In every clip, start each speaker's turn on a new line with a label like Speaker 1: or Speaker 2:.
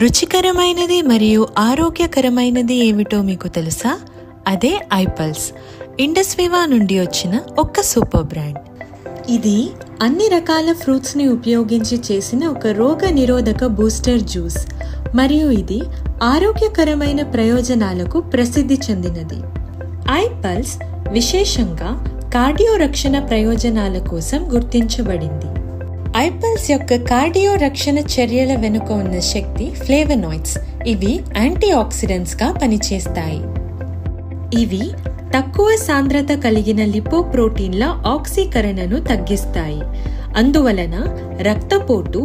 Speaker 1: రుచికరమైనది మరియు ఆరోగ్యకరమైనది ఏమిటో మీకు తెలుసా? అదే ఐపల్స్, ఇండస్వివా నుండి వచ్చిన ఒక సూపర్ బ్రాండ్. ఇది అన్ని రకాల ఫ్రూట్స్ని ఉపయోగించి చేసిన ఒక రోగ నిరోధక బూస్టర్ జ్యూస్ మరియు ఇది ఆరోగ్యకరమైన ప్రయోజనాలకు ప్రసిద్ధి చెందినది. ఐపల్స్ విశేషంగా కార్డియో రక్షణ ప్రయోజనాల కోసం గుర్తించబడింది. ఐపల్స్ యొక్క కార్డియో రక్షణ చర్యల వెనుక ఉన్న శక్తి ఫ్లేవనాయిడ్స్. ఇవి యాంటీ ఆక్సిడెంట్స్గా పనిచేస్తాయి. ఇవి తక్కువ సాంద్రత కలిగిన లిపోప్రోటీన్ల ఆక్సీకరణను తగ్గిస్తాయి. అందువలన రక్తపోటు,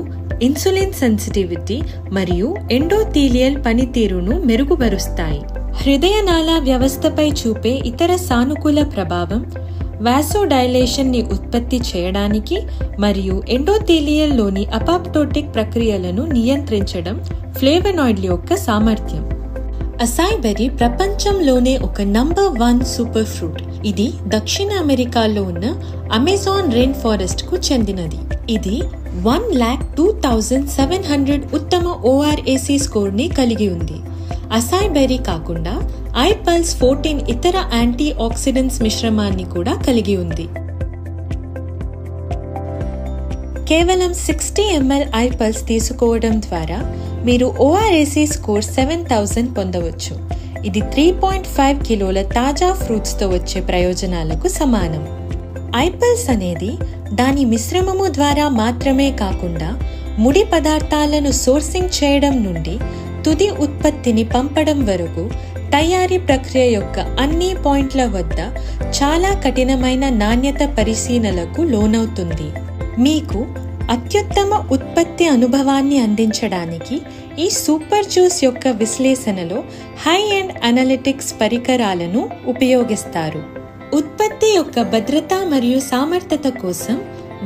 Speaker 1: ఇన్సులిన్ సెన్సిటివిటీ మరియు ఎండోథీలియల్ పనితీరును మెరుగుపరుస్తాయి. హృదయనాళ వ్యవస్థపై చూపే ఇతర సానుకూల ప్రభావం వాసోడైలేషన్ ని ఉత్పత్తి చేయడానికి మరియు ఎండోథీలియల్లోని అపాప్టోటిక్ ప్రక్రియలను నియంత్రించడం ఫ్లేవనాయిడ్ల యొక్క సామర్థ్యం. అసాయ్ బెర్రీ ప్రపంచంలోనే ఒక నంబర్ 1 సూపర్ ఫ్రూట్. ఇది దక్షిణ అమెరికాలో ఉన్న అమెజాన్ రెయిన్ ఫారెస్ట్ కు చెందినది. ఇది 1,02,700 ఉత్తమ ORAC స్కోర్ ని కలిగి ఉంది. అసాయ్ బెర్రీ కాకుండా ఐపల్స్ 14 ఇతర యాంటీ ఆక్సిడెంట్స్ మిశ్రమాన్ని కూడా కలిగి ఉంది. కేవలం 60 ml ఐపల్స్ తీసుకోవడం ద్వారా మీరు ORAC స్కోర్ 7,000 పొందవచ్చు. ఇది 3.5 కిలోల తాజా ఫ్రూట్స్తో వచ్చే ప్రయోజనాలకు సమానం. ఐపల్స్ అనేది దాని మిశ్రమము ద్వారా మాత్రమే కాకుండా ముడి పదార్థాలను సోర్సింగ్ చేయడం నుండి తుది ఉత్పత్తిని పంపడం వరకు తయారీ ప్రక్రియ యొక్క అన్ని పాయింట్ల వద్ద చాలా కఠినమైన నాణ్యత పరిశీలనలకు లోనవుతుంది. మీకు అత్యుత్తమ ఉత్పత్తి అనుభవాన్ని అందించడానికి ఈ సూపర్ జ్యూస్ యొక్క విశ్లేషణలో హై ఎండ్ అనలిటిక్స్ పరికరాలను ఉపయోగిస్తారు. ఉత్పత్తి యొక్క భద్రత మరియు సామర్థ్యత కోసం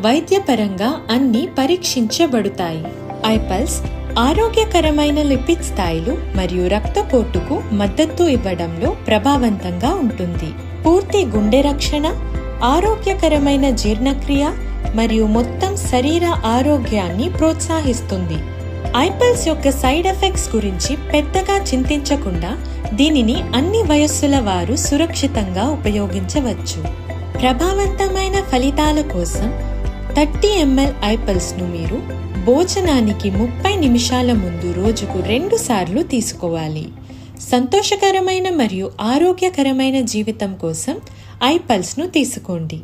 Speaker 1: వైద్యపరంగా అన్ని పరీక్షించబడతాయి. ఐపల్స్ ఆరోగ్యకరమైన లిపిడ్ స్థాయిలు మరియు రక్తపోటుకు మద్దతు ఇవ్వడంలో ప్రభావవంతంగా ఉంటుంది. పూర్తి గుండె రక్షణ, ఆరోగ్యకరమైన జీర్ణక్రియ మరియు మొత్తం శరీర ఆరోగ్యాన్ని ప్రోత్సహిస్తుంది. ఐపల్స్ యొక్క సైడ్ ఎఫెక్ట్స్ గురించి పెద్దగా చింతించకుండా దీనిని అన్ని వయస్సుల వారు సురక్షితంగా ఉపయోగించవచ్చు. ప్రభావవంతమైన ఫలితాల కోసం 30 ml ఐపల్స్ను మీరు భోజనానికి 30 నిమిషాల ముందు రోజుకు 2 సార్లు తీసుకోవాలి. సంతోషకరమైన మరియు ఆరోగ్యకరమైన జీవితం కోసం ఐపల్స్ను తీసుకోండి.